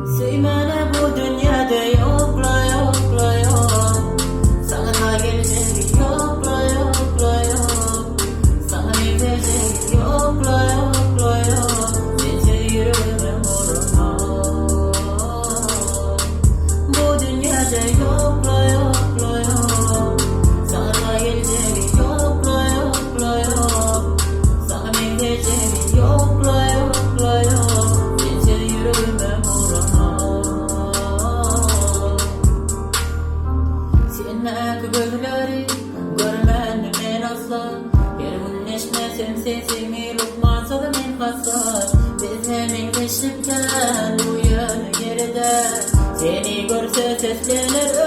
Sevmene bu dünyada yokla yokla yok. Sana gelecek yokla yokla yok. Sana gidecek yokla yokla yok. Sensiz yürüme vurma. Bu dünyada yokla yokla yok. Sana gelecek yokla yokla yok. Sana gidecek yokla yokla yok. Sensiz yürüme vurma. Senin gözleri görmedim ben asla. Yerim neşmesem sesimi lokmasa da men kasa. Bizlemin geçtikten uyanı geride. Seni görse seslenir